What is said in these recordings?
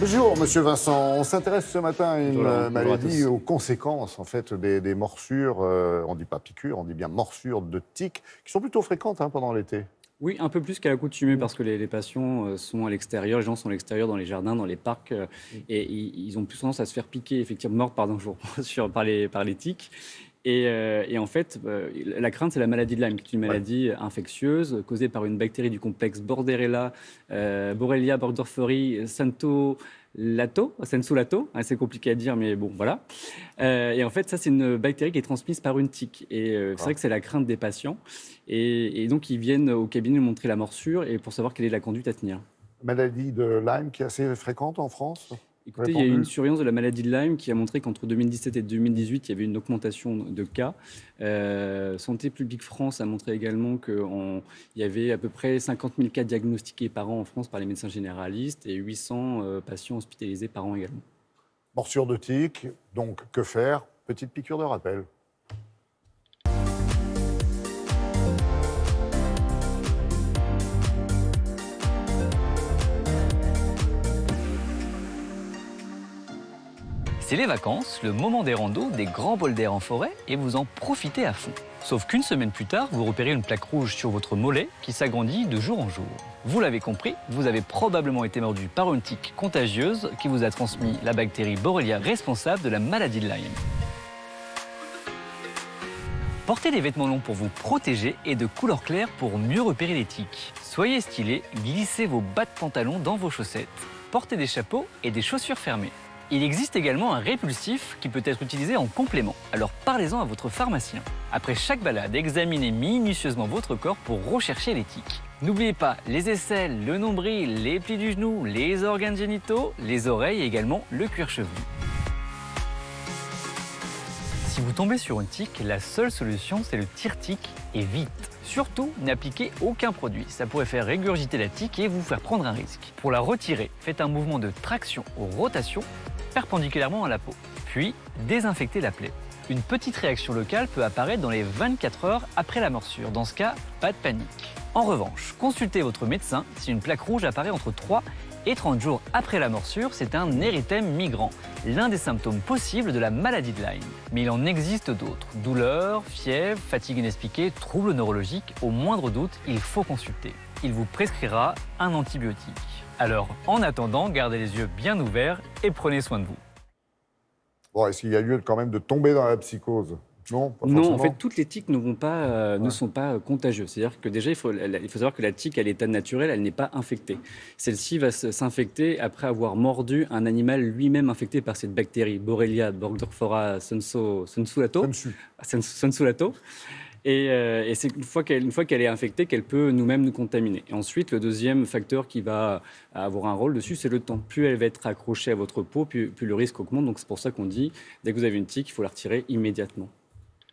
Bonjour, Monsieur Vincent. On s'intéresse ce matin à une Bonjour maladie, à tous. aux conséquences en fait des morsures. On dit pas piqûres, on dit bien morsures de tiques, qui sont plutôt fréquentes pendant l'été. Oui, un peu plus qu'à l'accoutumée parce que les patients sont à l'extérieur, les gens sont à l'extérieur dans les jardins, dans les parcs, et ils ont plus tendance à se faire piquer, effectivement, mordre, pardon, par les tiques. Et en fait, la crainte, c'est la maladie de Lyme, qui est une Ouais. maladie infectieuse causée par une bactérie du complexe Borrelia burgdorferi sensulato, assez compliqué à dire, mais bon, voilà. Et en fait, ça, c'est une bactérie qui est transmise par une tique. Et c'est vrai que c'est la crainte des patients. Et donc, ils viennent au cabinet nous montrer la morsure et pour savoir quelle est la conduite à tenir. Maladie de Lyme qui est assez fréquente en France, Écoutez, il y a eu une répandue. surveillance de la maladie de Lyme qui a montré qu'entre 2017 et 2018, il y avait une augmentation de cas. Santé publique France a montré également qu'il y avait à peu près 50 000 cas diagnostiqués par an en France par les médecins généralistes et 800 patients hospitalisés par an également. Morsure de tique, donc que faire? Petite piqûre de rappel. C'est les vacances, le moment des randos, des grands bols d'air en forêt et vous en profitez à fond. Sauf qu'une semaine plus tard, vous repérez une plaque rouge sur votre mollet qui s'agrandit de jour en jour. Vous l'avez compris, vous avez probablement été mordu par une tique contagieuse qui vous a transmis la bactérie Borrelia responsable de la maladie de Lyme. Portez des vêtements longs pour vous protéger et de couleur claire pour mieux repérer les tiques. Soyez stylés, glissez vos bas de pantalon dans vos chaussettes. Portez des chapeaux et des chaussures fermées. Il existe également un répulsif qui peut être utilisé en complément, alors parlez-en à votre pharmacien. Après chaque balade, examinez minutieusement votre corps pour rechercher les tiques. N'oubliez pas les aisselles, le nombril, les plis du genou, les organes génitaux, les oreilles et également le cuir chevelu. Si vous tombez sur une tique, la seule solution c'est le tire-tique et vite. Surtout, n'appliquez aucun produit, ça pourrait faire régurgiter la tique et vous faire prendre un risque. Pour la retirer, faites un mouvement de traction ou rotation perpendiculairement à la peau. Puis, désinfectez la plaie. Une petite réaction locale peut apparaître dans les 24 heures après la morsure. Dans ce cas, pas de panique. En revanche, consultez votre médecin si une plaque rouge apparaît entre 3 et 30 jours après la morsure, c'est un érythème migrant, l'un des symptômes possibles de la maladie de Lyme. Mais il en existe d'autres. Douleurs, fièvre, fatigue inexpliquée, troubles neurologiques, au moindre doute, il faut consulter. Il vous prescrira un antibiotique. Alors, en attendant, gardez les yeux bien ouverts et prenez soin de vous. Bon, est-ce qu'il y a lieu quand même de tomber dans la psychose? Non, pas Non, forcément. en fait, toutes les tiques ne sont pas contagieuses. C'est-à-dire que déjà, il faut savoir que la tique, à l'état naturel, elle n'est pas infectée. Celle-ci va s'infecter après avoir mordu un animal lui-même infecté par cette bactérie, Borrelia burgdorferi sensulato. Et c'est une fois qu'elle est infectée qu'elle peut nous-mêmes nous contaminer. Et ensuite, le deuxième facteur qui va avoir un rôle dessus, c'est le temps. Plus elle va être accrochée à votre peau, plus le risque augmente. Donc c'est pour ça qu'on dit, dès que vous avez une tique, il faut la retirer immédiatement.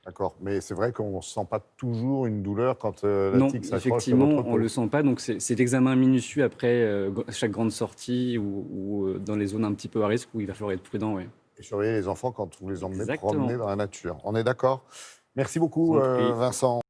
D'accord, mais c'est vrai qu'on ne sent pas toujours une douleur quand la Non, tique s'accroche à effectivement, votre peau. on ne le sent pas. Donc c'est l'examen minutieux après chaque grande sortie ou dans les zones un petit peu à risque où il va falloir être prudent. Ouais. Et surveiller les enfants quand vous les emmenez Exactement. promener dans la nature. On est d'accord? Merci beaucoup, Je vous en prie. Vincent.